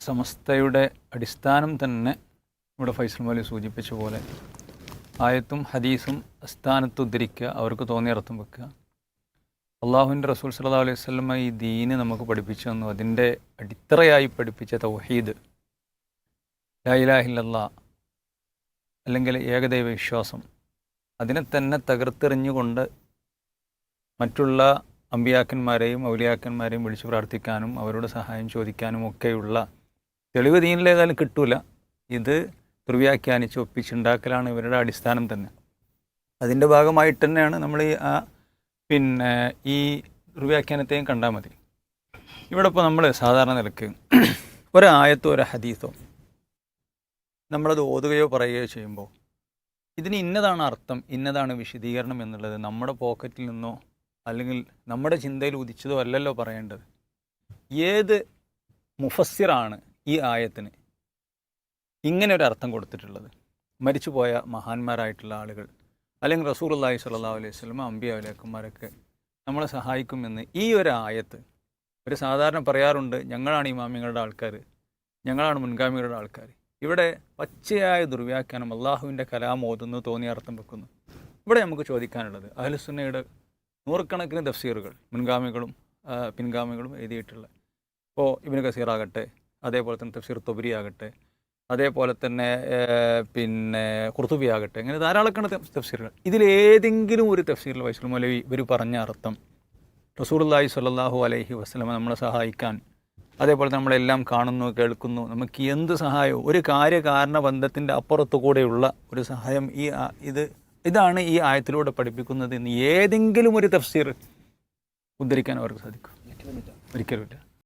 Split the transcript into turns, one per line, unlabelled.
സമസ്തയുടെ അടിസ്ഥാനം തന്നെ ഇവിടെ ഫൈസൽ മൗലവി സൂചിപ്പിച്ച പോലെ ആയത്തും ഹദീസും സ്ഥാനത്ത് ഉദ്ധരിക്കുക, അവർക്ക് തോന്നിയ അർത്ഥം വെക്കുക. അള്ളാഹുവിൻ്റെ റസൂൽ സല്ലല്ലാഹു അലൈഹി വസല്ലമ ഈ ദീന് നമുക്ക് പഠിപ്പിച്ചു തന്നു. അതിൻ്റെ അടിത്തറയായി പഠിപ്പിച്ച തൗഹീദ്, ലാ ഇലാഹ ഇല്ലല്ലാഹ് അല്ലെങ്കിൽ ഏകദൈവ വിശ്വാസം, അതിനെ തന്നെ തകർത്തെറിഞ്ഞുകൊണ്ട് മറ്റുള്ള അമ്പിയാക്കന്മാരെയും ഔലിയാക്കന്മാരെയും വിളിച്ചു പ്രാർത്ഥിക്കാനും അവരോട് സഹായം ചോദിക്കാനും ഒക്കെയുള്ള തെളിവ് ദീനിലേതായാലും കിട്ടൂല. ഇത് ദുർവ്യാഖ്യാനിച്ച് ഒപ്പിച്ചുണ്ടാക്കലാണ് ഇവരുടെ അടിസ്ഥാനം തന്നെ. അതിൻ്റെ ഭാഗമായിട്ട് തന്നെയാണ് നമ്മൾ ഈ ദുർവ്യാഖ്യാനത്തെയും കണ്ടാൽ മതി. ഇവിടെ ഇപ്പോൾ നമ്മൾ സാധാരണ നിലക്ക് ഒരായത്തോ ഒരു ഹദീസോ നമ്മളത് ഓതുകയോ പറയുകയോ ചെയ്യുമ്പോൾ ഇതിന് ഇന്നതാണ് അർത്ഥം, ഇന്നതാണ് വിശദീകരണം എന്നുള്ളത് നമ്മുടെ പോക്കറ്റിൽ നിന്നോ അല്ലെങ്കിൽ നമ്മുടെ ചിന്തയിൽ ഉദിച്ചതോ അല്ലല്ലോ പറയേണ്ടത്. ഏത് മുഫസ്സിറാണ് ഈ ആയത്തിന് ഇങ്ങനെ ഒരു അർത്ഥം കൊടുത്തിട്ടുള്ളത്? മരിച്ചുപോയ മഹാന്മാരായിട്ടുള്ള ആളുകൾ അല്ലെങ്കിൽ റസൂലുള്ളാഹി സ്വല്ലല്ലാഹു അലൈഹി വസല്ലം, അമ്പിയ ഔലിയാക്കന്മാരൊക്കെ നമ്മളെ സഹായിക്കുമെന്ന് ഈ ഒരു ആയത്ത് ഒരു സാധാരണ പറയാറുണ്ട്, ഞങ്ങളാണ് ഇമാമിങ്ങളുടെ ആൾക്കാർ, ഞങ്ങളാണ് മുൻഗാമികളുടെ ആൾക്കാർ. ഇവിടെ പച്ചയായ ദുർവ്യാഖ്യാനം, അള്ളാഹുവിൻ്റെ കലാം ഓതുന്നു, തോന്നിയ അർത്ഥം വെക്കുന്നു. ഇവിടെ നമുക്ക് ചോദിക്കാനുള്ളത്, അഹ്ലുസുന്നയുടെ നൂറുകണക്കിന് തഫ്സീറുകൾ മുൻഗാമികളും പിൻഗാമികളും എഴുതിയിട്ടുള്ള, ഇപ്പോൾ ഇബ്നു കസീർ ആകട്ടെ, അതേപോലെ തന്നെ തഫ്സീർ തൊബരി ആകട്ടെ, അതേപോലെ തന്നെ ഖുർത്തുബി ആകട്ടെ, ഇങ്ങനെ ധാരാളക്കണ തഫ്സീറുകൾ. ഇതിലേതെങ്കിലും ഒരു തഫ്സീറിൽ ഫൈസൽ മൗലവി ഇവർ പറഞ്ഞ അർത്ഥം റസൂലുള്ളാഹി സ്വല്ലല്ലാഹു അലൈഹി വസല്ലമ നമ്മളെ സഹായിക്കാൻ, അതേപോലെ നമ്മളെല്ലാം കാണുന്നു കേൾക്കുന്നു, നമുക്ക് എന്ത് സഹായവും ഒരു കാര്യകാരണ ബന്ധത്തിൻ്റെ അപ്പുറത്തു കൂടെയുള്ള ഒരു സഹായം ഇതാണ് ഈ ആയത്തിലൂടെ പഠിപ്പിക്കുന്നത് എന്ന് ഏതെങ്കിലും ഒരു തഫ്സീർ ഉദ്ധരിക്കാൻ അവർക്ക് സാധിക്കും? ഒരിക്കലുമില്ല.